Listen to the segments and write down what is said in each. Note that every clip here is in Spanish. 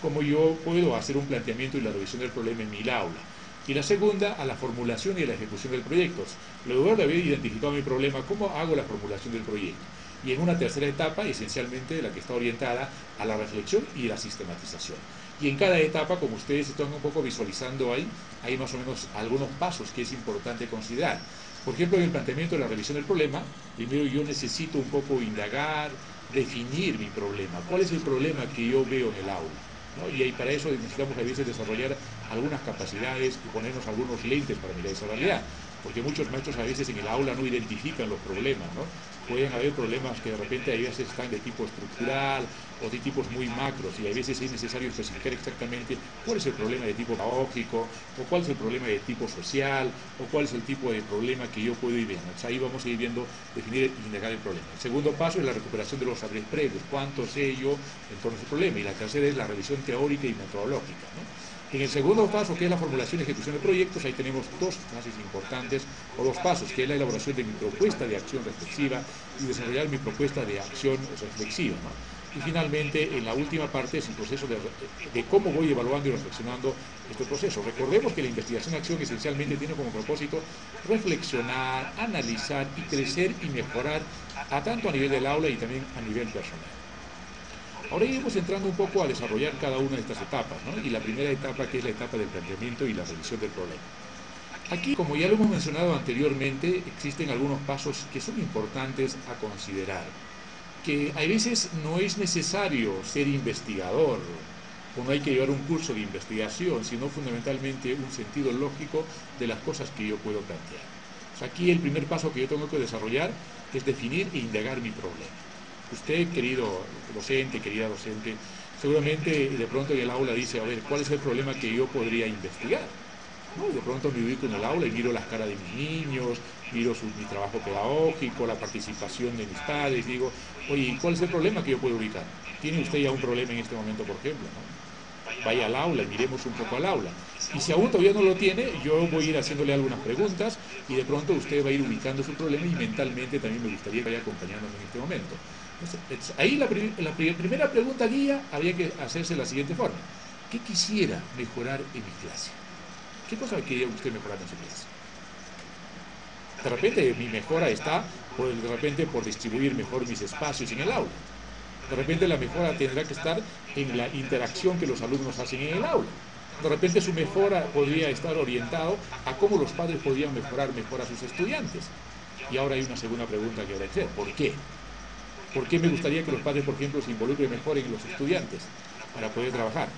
cómo yo puedo hacer un planteamiento y la revisión del problema en mi aula. Y la segunda, a la formulación y a la ejecución del proyecto. Luego de haber identificado mi problema, ¿cómo hago la formulación del proyecto? Y en una tercera etapa, esencialmente, la que está orientada a la reflexión y la sistematización. Y en cada etapa, como ustedes están un poco visualizando ahí, hay más o menos algunos pasos que es importante considerar. Por ejemplo, en el planteamiento de la revisión del problema, primero yo necesito un poco indagar, definir mi problema. ¿Cuál es el problema que yo veo en el aula? ¿No? Y ahí para eso necesitamos a veces desarrollar algunas capacidades y ponernos algunos lentes para mirar esa realidad, porque muchos maestros a veces en el aula no identifican los problemas, ¿no? Pueden haber problemas que de repente a veces están de tipo estructural o de tipos muy macros, y a veces es necesario especificar exactamente cuál es el problema de tipo pedagógico, o cuál es el problema de tipo social, o cuál es el tipo de problema que yo puedo ir viendo. Entonces ahí vamos a ir viendo, definir y indagar el problema. El segundo paso es la recuperación de los saberes previos, cuánto sé yo en torno a ese problema, y la tercera es la revisión teórica y metodológica, ¿no? En el segundo paso, que es la formulación y ejecución de proyectos, ahí tenemos dos fases importantes, o dos pasos, que es la elaboración de mi propuesta de acción reflexiva y desarrollar mi propuesta de acción reflexiva, ¿no? Y finalmente, en la última parte, es el proceso de cómo voy evaluando y reflexionando este proceso. Recordemos que la investigación-acción esencialmente tiene como propósito reflexionar, analizar y crecer y mejorar, a tanto a nivel del aula y también a nivel personal. Ahora iremos entrando un poco a desarrollar cada una de estas etapas, ¿no? Y la primera etapa, que es la etapa del planteamiento y la revisión del problema. Aquí, como ya lo hemos mencionado anteriormente, existen algunos pasos que son importantes a considerar, que a veces no es necesario ser investigador o no hay que llevar un curso de investigación, sino fundamentalmente un sentido lógico de las cosas que yo puedo plantear. O sea, aquí el primer paso que yo tengo que desarrollar es definir e indagar mi problema. Usted, querido docente, querida docente, seguramente de pronto en el aula dice, a ver, ¿cuál es el problema que yo podría investigar? ¿No? De pronto me ubico en el aula y miro las caras de mis niños, miro mi trabajo pedagógico, la participación de mis padres, digo, oye, ¿cuál es el problema que yo puedo ubicar? ¿Tiene usted ya un problema en este momento, por ejemplo? ¿No? Vaya al aula y miremos un poco al aula. Y si aún todavía no lo tiene, yo voy a ir haciéndole algunas preguntas y de pronto usted va a ir ubicando su problema, y mentalmente también me gustaría que vaya acompañándome en este momento. Entonces, ahí la primera pregunta guía habría que hacerse de la siguiente forma. ¿Qué quisiera mejorar en mi clase? ¿Qué cosa quería usted mejorar en su clase? De repente mi mejora está de repente por distribuir mejor mis espacios en el aula. De repente la mejora tendrá que estar en la interacción que los alumnos hacen en el aula. De repente su mejora podría estar orientado a cómo los padres podrían mejorar mejor a sus estudiantes. Y ahora hay una segunda pregunta que habrá que hacer. ¿Por qué? ¿Por qué me gustaría que los padres, por ejemplo, se involucren mejor en los estudiantes para poder trabajar?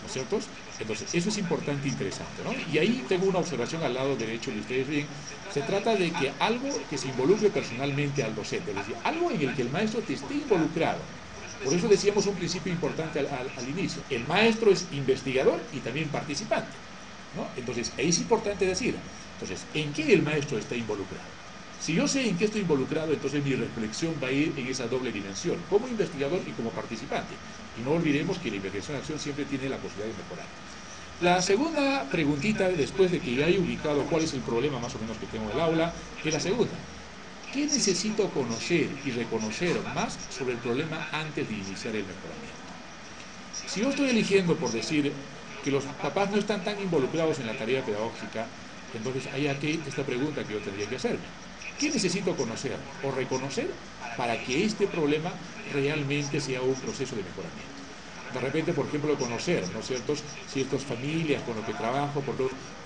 ¿No es cierto? Entonces, eso es importante e interesante, ¿no? Y ahí tengo una observación al lado derecho de ustedes bien. Se trata de que algo que se involucre personalmente al docente, es decir, algo en el que el maestro te esté involucrado. Por eso decíamos un principio importante al inicio. El maestro es investigador y también participante, ¿no? Entonces, ahí es importante decir, entonces, ¿en qué el maestro está involucrado? Si yo sé en qué estoy involucrado, entonces mi reflexión va a ir en esa doble dimensión, como investigador y como participante. Y no olvidemos que la investigación-acción siempre tiene la posibilidad de mejorar. La segunda preguntita, después de que ya haya ubicado cuál es el problema más o menos que tengo en el aula, es la segunda. ¿Qué necesito conocer y reconocer más sobre el problema antes de iniciar el mejoramiento? Si yo estoy eligiendo, por decir, que los papás no están tan involucrados en la tarea pedagógica, entonces hay aquí esta pregunta que yo tendría que hacerme. ¿Qué necesito conocer o reconocer para que este problema realmente sea un proceso de mejoramiento? De repente, por ejemplo, conocer, ¿no es cierto?, ciertas familias con las que trabajo,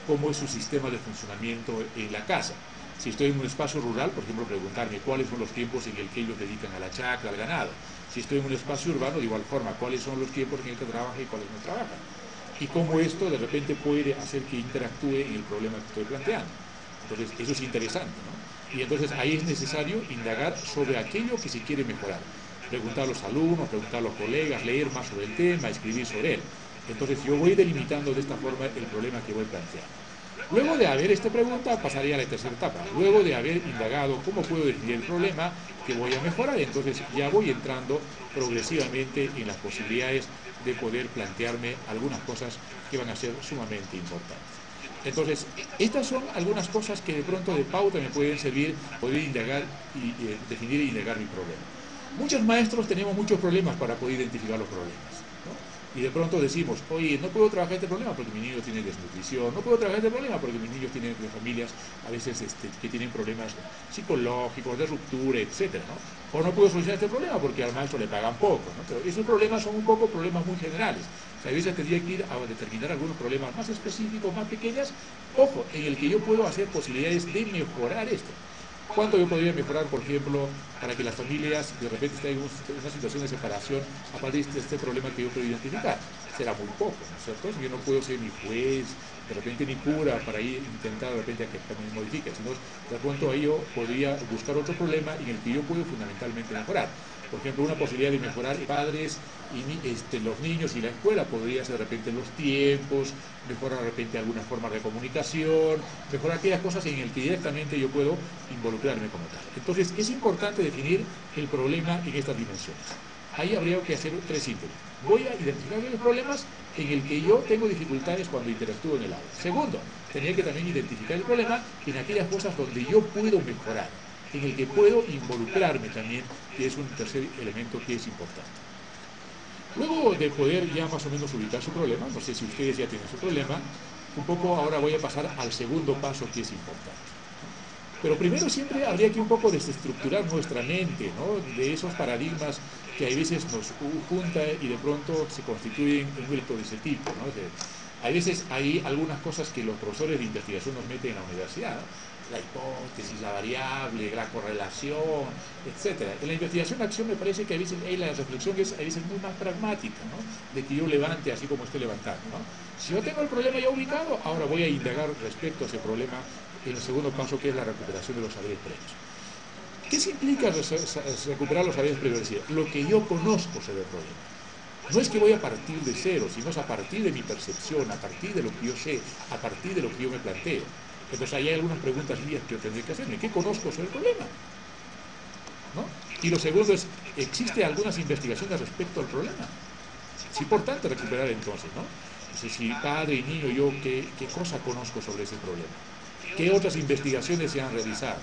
cómo es su sistema de funcionamiento en la casa. Si estoy en un espacio rural, por ejemplo, preguntarme cuáles son los tiempos en el que ellos dedican a la chacra, al ganado. Si estoy en un espacio urbano, de igual forma, cuáles son los tiempos en el que trabajan y cuáles no trabajan. Y cómo esto de repente puede hacer que interactúe en el problema que estoy planteando. Entonces, eso es interesante, ¿no? Y entonces ahí es necesario indagar sobre aquello que se quiere mejorar. Preguntar a los alumnos, preguntar a los colegas, leer más sobre el tema, escribir sobre él. Entonces yo voy delimitando de esta forma el problema que voy planteando. Luego de haber esta pregunta, pasaría a la tercera etapa. Luego de haber indagado cómo puedo definir el problema que voy a mejorar, entonces ya voy entrando progresivamente en las posibilidades de poder plantearme algunas cosas que van a ser sumamente importantes. Entonces, estas son algunas cosas que de pronto de pauta me pueden servir, poder indagar y definir e indagar mi problema. Muchos maestros tenemos muchos problemas para poder identificar los problemas, ¿no? Y de pronto decimos, oye, no puedo trabajar este problema porque mi niño tiene desnutrición, no puedo trabajar este problema porque mis niños tienen de familias a veces que tienen problemas psicológicos, de ruptura, etcétera, ¿no? O no puedo solucionar este problema porque al maestro le pagan poco, ¿no? Pero esos problemas son un poco problemas muy generales. O sea, a veces tendría que ir a determinar algunos problemas más específicos, más pequeños, ojo, en el que yo puedo hacer posibilidades de mejorar esto. ¿Cuánto yo podría mejorar, por ejemplo, para que las familias de repente estén en una situación de separación a partir de este problema que yo puedo identificar? Será muy poco, ¿no es cierto? Yo no puedo ser ni juez, de repente ni cura para ir intentar de repente a que también modifique, sino de pronto ahí yo podría buscar otro problema en el que yo puedo fundamentalmente mejorar. Por ejemplo, una posibilidad de mejorar padres y los niños y la escuela podría ser de repente los tiempos, mejorar de repente algunas formas de comunicación, mejorar aquellas cosas en el que directamente yo puedo involucrarme como tal. Entonces, es importante definir el problema en estas dimensiones. Ahí habría que hacer tres síntomas. Voy a identificar los problemas en el que yo tengo dificultades cuando interactúo en el aula. Segundo, tenía que también identificar el problema en aquellas cosas donde yo puedo mejorar, en el que puedo involucrarme también, que es un tercer elemento que es importante. Luego de poder ya más o menos ubicar su problema, no sé si ustedes ya tienen su problema, un poco ahora voy a pasar al segundo paso que es importante. Pero primero siempre habría que un poco desestructurar nuestra mente, ¿no? De esos paradigmas que a veces nos juntan y de pronto se constituyen en un acto de ese tipo, ¿no? A veces hay algunas cosas que los profesores de investigación nos meten en la universidad, ¿no? La hipótesis, la variable, la correlación, etcétera. En la investigación-acción me parece que a veces la reflexión es a veces muy más pragmática, ¿no? De que yo levante así como estoy levantando, ¿no? Si yo tengo el problema ya ubicado, ahora voy a indagar respecto a ese problema en el segundo paso, que es la recuperación de los saberes previos. ¿Qué se implica recuperar los saberes previos? Es decir, lo que yo conozco sobre el problema. No es que voy a partir de cero, sino es a partir de mi percepción, a partir de lo que yo sé, a partir de lo que yo me planteo. Entonces ahí hay algunas preguntas mías que yo tendré que hacerme. ¿Qué conozco sobre el problema? ¿No? Y lo segundo es, ¿existe algunas investigaciones respecto al problema? Es importante recuperar entonces, ¿no? Entonces, si padre y niño, yo, ¿qué cosa conozco sobre ese problema? ¿Qué otras investigaciones se han realizado?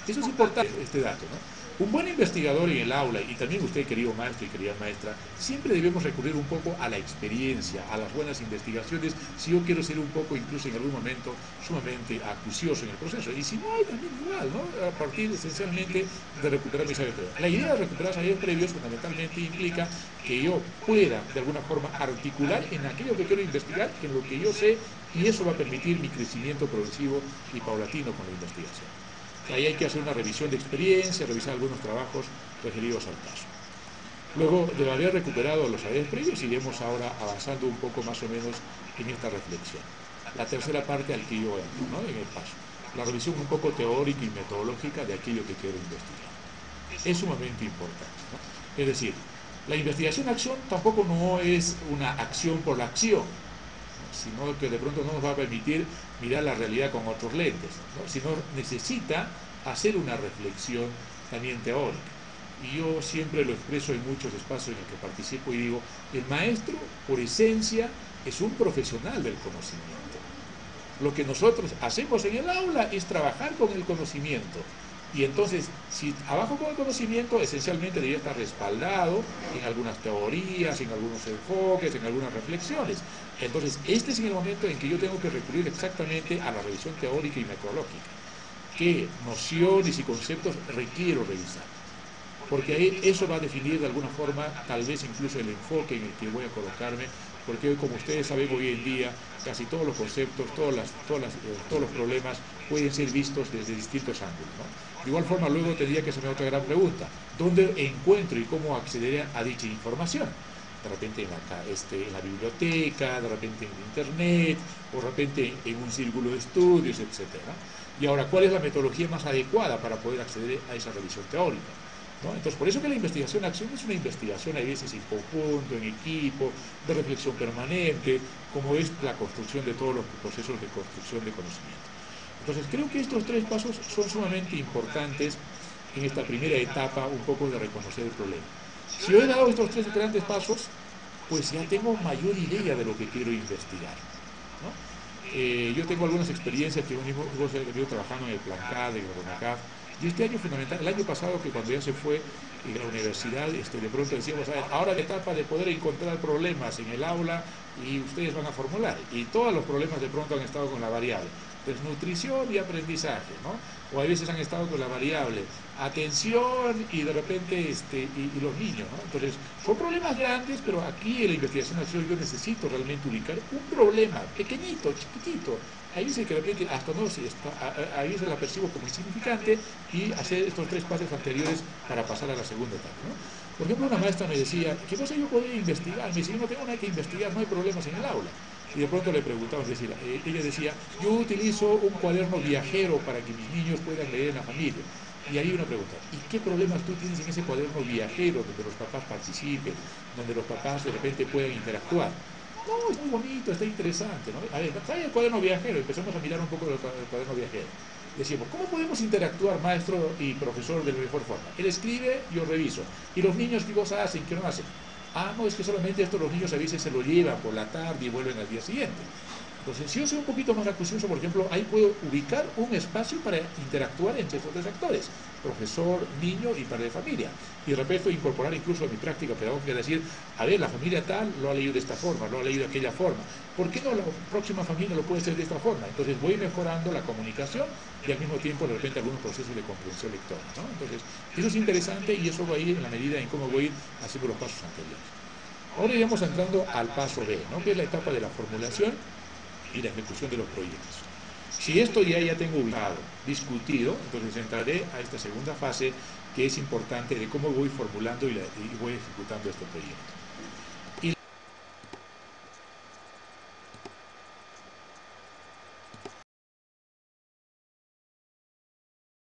Eso es importante, este dato, ¿no? Un buen investigador en el aula, y también usted, querido maestro y querida maestra, siempre debemos recurrir un poco a la experiencia, a las buenas investigaciones, si yo quiero ser un poco, incluso en algún momento, sumamente acucioso en el proceso. Y si no, hay también igual, ¿no? A partir esencialmente de recuperar mis saberes previos. La idea de recuperar saberes previos fundamentalmente implica que yo pueda, de alguna forma, articular en aquello que quiero investigar, en lo que yo sé, y eso va a permitir mi crecimiento progresivo y paulatino con la investigación. Ahí hay que hacer una revisión de experiencia, revisar algunos trabajos referidos al caso. Luego de haber recuperado los saberes previos, iremos ahora avanzando un poco más o menos en esta reflexión. La tercera parte al que yo entro, ¿no? En el paso. La revisión un poco teórica y metodológica de aquello que quiero investigar. Es sumamente importante, ¿no? Es decir, la investigación-acción tampoco no es una acción por la acción, sino que de pronto no nos va a permitir mirar la realidad con otros lentes, ¿no? Sino necesita hacer una reflexión también teórica. Y yo siempre lo expreso en muchos espacios en los que participo y digo, el maestro por esencia es un profesional del conocimiento. Lo que nosotros hacemos en el aula es trabajar con el conocimiento. Y entonces, si abajo con el conocimiento, esencialmente debería estar respaldado en algunas teorías, en algunos enfoques, en algunas reflexiones. Entonces, este es el momento en que yo tengo que recurrir exactamente a la revisión teórica y metodológica. ¿Qué nociones y conceptos requiero revisar? Porque ahí eso va a definir de alguna forma, tal vez incluso el enfoque en el que voy a colocarme, porque hoy, como ustedes saben, hoy en día casi todos los conceptos, todos los problemas pueden ser vistos desde distintos ángulos, ¿no? De igual forma, luego tendría que hacerme otra gran pregunta: ¿dónde encuentro y cómo acceder a dicha información? De repente en la biblioteca, de repente en internet, o de repente en un círculo de estudios, etcétera. Y ahora, ¿cuál es la metodología más adecuada para poder acceder a esa revisión teórica? ¿No? Entonces, por eso que la investigación-acción es una investigación a veces en conjunto, en equipo, de reflexión permanente, como es la construcción de todos los procesos de construcción de conocimiento. Entonces, creo que estos tres pasos son sumamente importantes en esta primera etapa, un poco de reconocer el problema. Si yo he dado estos tres grandes pasos, pues ya tengo mayor idea de lo que quiero investigar, ¿no? Yo tengo algunas experiencias que hemos venido trabajando en el Plan CAD, en el RONACAD, y este año fundamental, el año pasado, que cuando ya se fue, en la universidad, de pronto decíamos, a ver, ahora la etapa de poder encontrar problemas en el aula y ustedes van a formular. Y todos los problemas de pronto han estado con la variable desnutrición y aprendizaje, ¿no? O a veces han estado con la variable atención y de repente y los niños, ¿no? Entonces, son problemas grandes, pero aquí en la investigación nacional yo necesito realmente ubicar un problema pequeñito, chiquitito. Ahí dice que de repente hasta no, si está, ahí se la percibo como insignificante y hacer estos 3 pasos anteriores para pasar a la segunda etapa, ¿no? Por ejemplo, una maestra me decía, ¿qué cosa yo podía investigar? Me decía, yo no tengo nada que investigar, no hay problemas en el aula. Y de pronto le preguntamos, es decir, ella decía, yo utilizo un cuaderno viajero para que mis niños puedan leer en la familia. Y ahí una pregunta, ¿y qué problemas tú tienes en ese cuaderno viajero donde los papás participen, donde los papás de repente puedan interactuar? No, es muy bonito, está interesante, ¿no? A ver, trae el cuaderno viajero, empezamos a mirar un poco el cuaderno viajero. Decimos, ¿cómo podemos interactuar maestro y profesor de la mejor forma? Él escribe, yo reviso. ¿Y los niños qué cosas hacen? ¿Qué no hacen? Ah, no, es que solamente esto los niños a veces se lo llevan por la tarde y vuelven al día siguiente. Entonces, si yo soy un poquito más acucioso, por ejemplo, ahí puedo ubicar un espacio para interactuar entre estos 3 actores, profesor, niño y padre de familia. Y de repente incorporar incluso a mi práctica pedagógica, decir, a ver, la familia tal lo ha leído de esta forma, lo ha leído de aquella forma. ¿Por qué no la próxima familia lo puede hacer de esta forma? Entonces voy mejorando la comunicación y al mismo tiempo de repente algunos procesos de comprensión lectora, ¿no? Entonces, eso es interesante y eso va a ir en la medida en cómo voy haciendo los pasos anteriores. Ahora iremos entrando al paso B, ¿no? Que es la etapa de la formulación y la ejecución de los proyectos. Si esto ya tengo ubicado, discutido, entonces entraré a esta segunda fase que es importante de cómo voy formulando y voy ejecutando este proyecto.